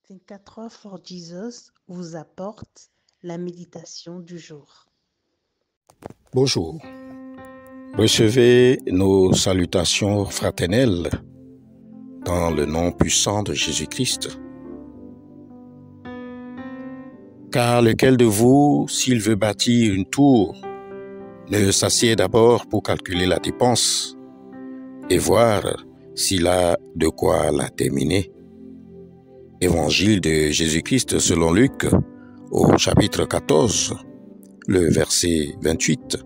Think 4 for Jesus vous apporte la méditation du jour. Bonjour. Recevez nos salutations fraternelles dans le nom puissant de Jésus-Christ. Car lequel de vous, s'il veut bâtir une tour, ne s'assied d'abord pour calculer la dépense et voir s'il a de quoi la terminer. Évangile de Jésus-Christ selon Luc, au chapitre 14, le verset 28.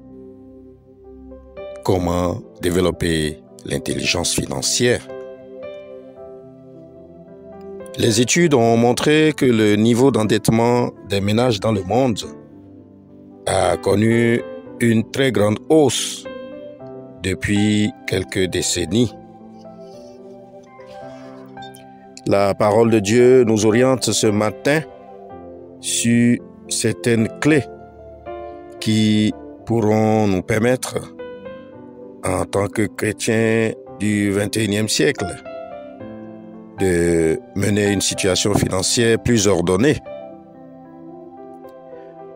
Comment développer l'intelligence financière? Les études ont montré que le niveau d'endettement des ménages dans le monde a connu une très grande hausse depuis quelques décennies. La parole de Dieu nous oriente ce matin sur certaines clés qui pourront nous permettre, en tant que chrétiens du XXIe siècle, de mener une situation financière plus ordonnée.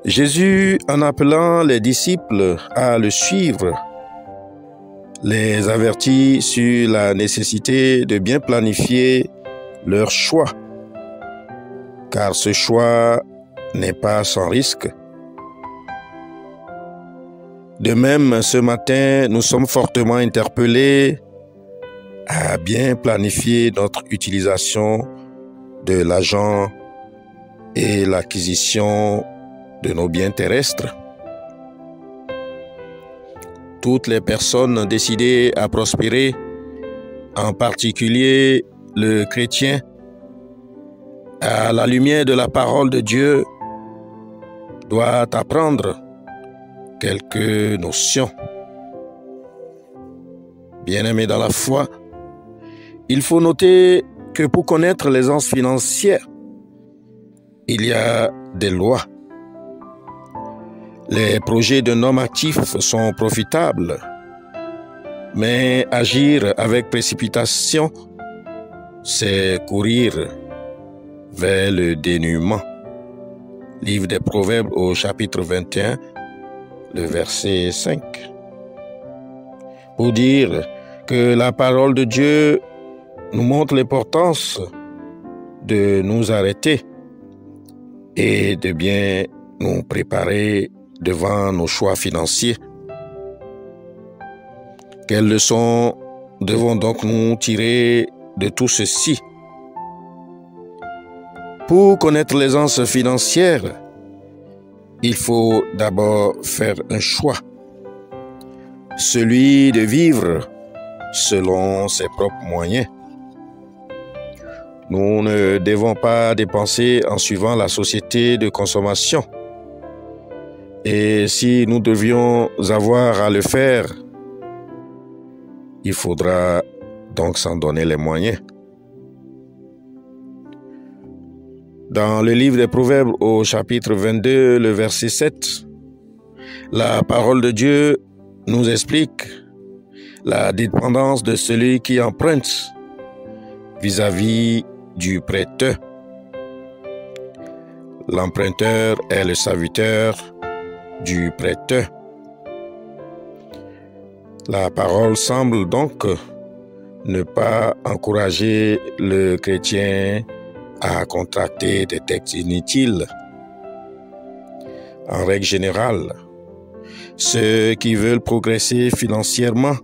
Jésus, en appelant les disciples à le suivre, les avertit sur la nécessité de bien planifier leur choix, car ce choix n'est pas sans risque. De même, ce matin, nous sommes fortement interpellés à bien planifier notre utilisation de l'argent et l'acquisition de nos biens terrestres. Toutes les personnes décidées à prospérer, en particulier le chrétien, à la lumière de la parole de Dieu, doit apprendre quelques notions. Bien-aimés dans la foi, il faut noter que pour connaître l'aisance financière, il y a des lois. Les projets d'un homme actif sont profitables, mais agir avec précipitation, c'est courir vers le dénuement. Livre des Proverbes au chapitre 21, le verset 5. Pour dire que la parole de Dieu nous montre l'importance de nous arrêter et de bien nous préparer devant nos choix financiers. Quelles leçons devons donc nous tirer de tout ceci? Pour connaître l'aisance financière, il faut d'abord faire un choix, celui de vivre selon ses propres moyens. Nous ne devons pas dépenser en suivant la société de consommation. Et si nous devions avoir à le faire, il faudra donc s'en donner les moyens. Dans le livre des Proverbes au chapitre 22, le verset 7, la parole de Dieu nous explique la dépendance de celui qui emprunte vis-à-vis du prêteur. L'emprunteur est le serviteur du prêteur. La parole semble donc ne pas encourager le chrétien à contracter des dettes inutiles. En règle générale, ceux qui veulent progresser financièrement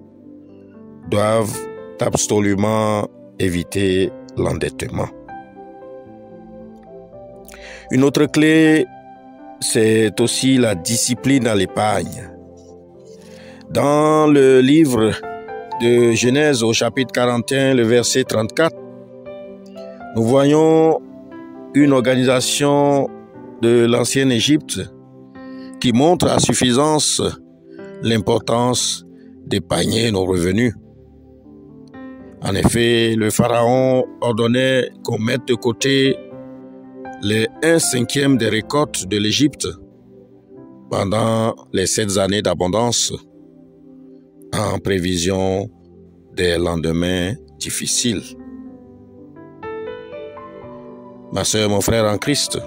doivent absolument éviter l'endettement. Une autre clé, c'est aussi la discipline à l'épargne. Dans le livre de Genèse au chapitre 41, le verset 34, nous voyons une organisation de l'ancienne Égypte qui montre à suffisance l'importance d'épargner nos revenus. En effet, le pharaon ordonnait qu'on mette de côté les 1/5 des récoltes de l'Égypte pendant les 7 années d'abondance, en prévision des lendemains difficiles. Ma sœur, mon frère en Christ,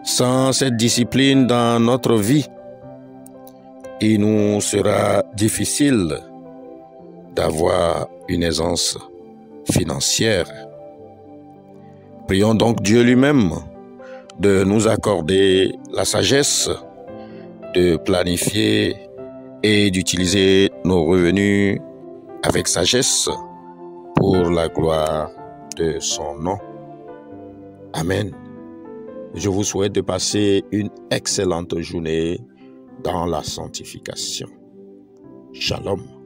sans cette discipline dans notre vie, il nous sera difficile d'avoir une aisance financière. Prions donc Dieu lui-même de nous accorder la sagesse de planifier et d'utiliser nos revenus avec sagesse pour la gloire de son nom. Amen. Je vous souhaite de passer une excellente journée dans la sanctification. Shalom.